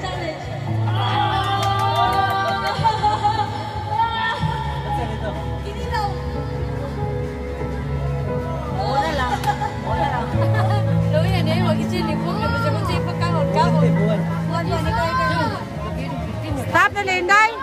challenge. Hindi daw. Wala lang. Wala lang. Loh yan eh, wag isin po. Kasi kung sa ipagkahon, kahon. Buwan. Buwan, ikaw. Stop na, Linday!